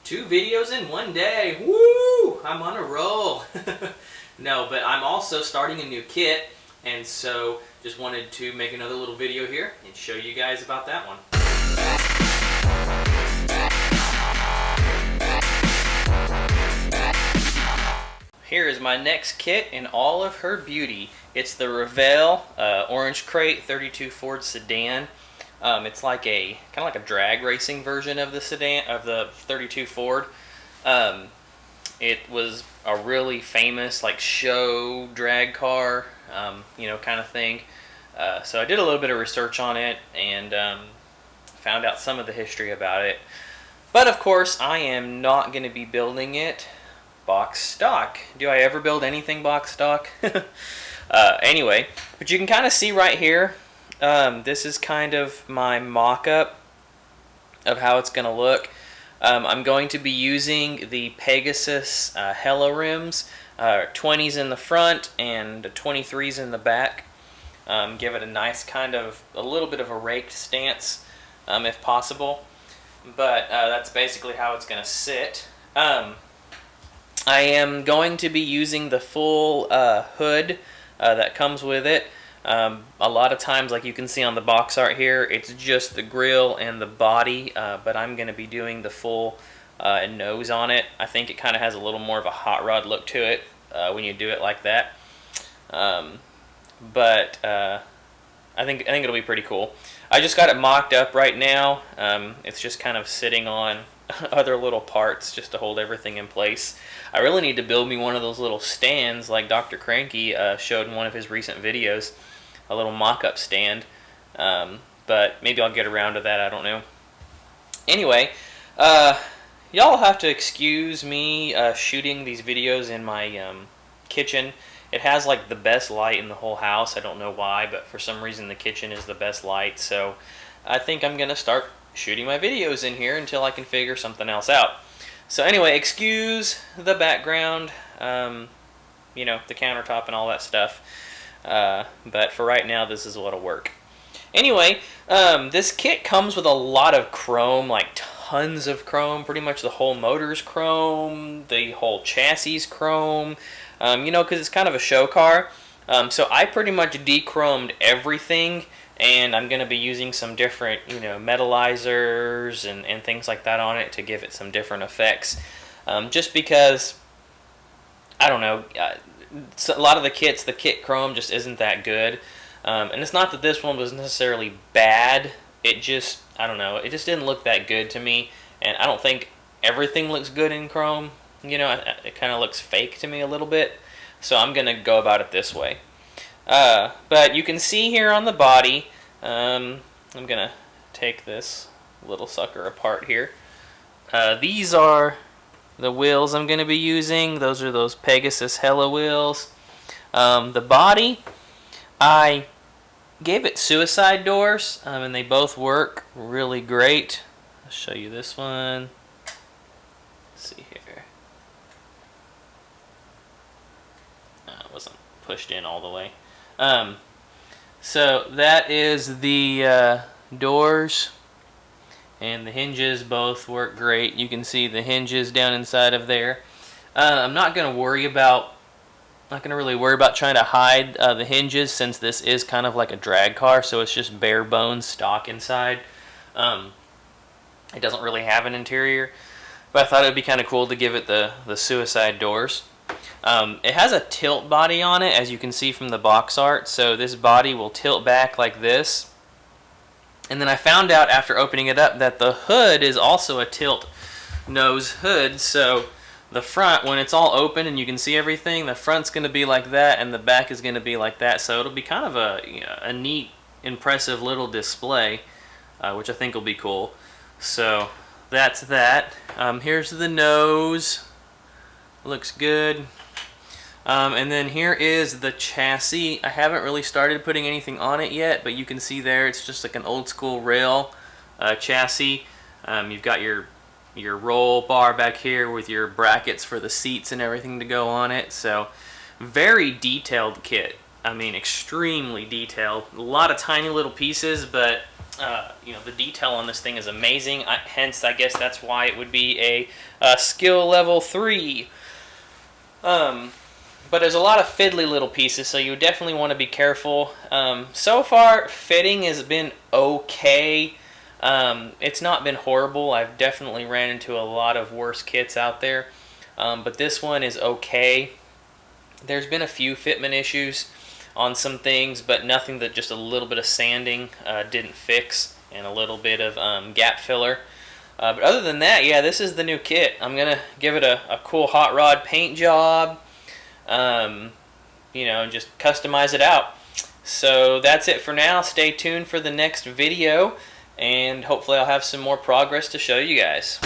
2 videos in one day. Woo! I'm on a roll. No, but I'm also starting a new kit, and so just wanted to make another little video here and show you guys about that one. Here is my next kit in all of her beauty. It's the Revell Orange Crate 32 Ford sedan. It's like kind of like a drag racing version of the sedan, of the 32 Ford. It was a really famous like show drag car, kind of thing. So I did a little bit of research on it and found out some of the history about it. But of course, I am not going to be building it box stock. Do I ever build anything box stock? Anyway, but you can kind of see right here. This is kind of my mock-up of how it's going to look. I'm going to be using the Pegasus Hella rims, 20s in the front and 23s in the back. Give it a nice kind of, a little bit of a raked stance if possible. But that's basically how it's going to sit. I am going to be using the full hood that comes with it. A lot of times, like you can see on the box art here, it's just the grill and the body, but I'm going to be doing the full nose on it. I think it kind of has a little more of a hot rod look to it when you do it like that. But I think it'll be pretty cool. I just got it mocked up right now. It's just kind of sitting on other little parts just to hold everything in place. I really need to build me one of those little stands like Dr. Cranky showed in one of his recent videos. A little mock-up stand, but maybe I'll get around to that, I don't know. Anyway, y'all have to excuse me shooting these videos in my kitchen. It has like the best light in the whole house. I don't know why, but for some reason the kitchen is the best light, so I think I'm gonna start shooting my videos in here until I can figure something else out. So anyway, excuse the background, the countertop and all that stuff. But for right now, this is what'll work. Anyway, this kit comes with a lot of chrome, like tons of chrome. Pretty much the whole motor's chrome, the whole chassis is chrome, because it's kind of a show car. So I pretty much de-chromed everything, and I'm going to be using some different, metallizers and things like that on it to give it some different effects. Just because, I don't know, so a lot of the kit chrome just isn't that good. And it's not that this one was necessarily bad. It just, I don't know, it just didn't look that good to me. And I don't think everything looks good in chrome. It kind of looks fake to me a little bit. So I'm going to go about it this way. But you can see here on the body, I'm going to take this little sucker apart here. These are the wheels I'm going to be using. Those are those Pegasus Hella wheels. The body, I gave it suicide doors, and they both work really great. I'll show you this one. Let's see here. It wasn't pushed in all the way. So that is the doors. And the hinges both work great. You can see the hinges down inside of there. I'm not going to really worry about trying to hide the hinges, since this is kind of like a drag car, so it's just bare bones stock inside. It doesn't really have an interior, but I thought it would be kind of cool to give it the suicide doors. It has a tilt body on it, as you can see from the box art, so this body will tilt back like this. And then I found out after opening it up that the hood is also a tilt nose hood, so the front, when it's all open and you can see everything, the front's going to be like that and the back is going to be like that, so it'll be kind of a neat, impressive little display, which I think will be cool. So that's that. Here's the nose. Looks good. And then here is the chassis. I haven't really started putting anything on it yet, but you can see there it's just like an old school rail chassis. You've got your roll bar back here with your brackets for the seats and everything to go on it. So very detailed kit. I mean, extremely detailed. A lot of tiny little pieces, but The detail on this thing is amazing. Hence, I guess that's why it would be a skill level 3. But there's a lot of fiddly little pieces, so you definitely want to be careful. So far, fitting has been okay. It's not been horrible. I've definitely ran into a lot of worse kits out there. But this one is okay. There's been a few fitment issues on some things, but nothing that just a little bit of sanding didn't fix, and a little bit of gap filler. But other than that, yeah, this is the new kit. I'm going to give it a cool hot rod paint job, and just customize it out. So that's it for now. Stay tuned for the next video, and hopefully I'll have some more progress to show you guys.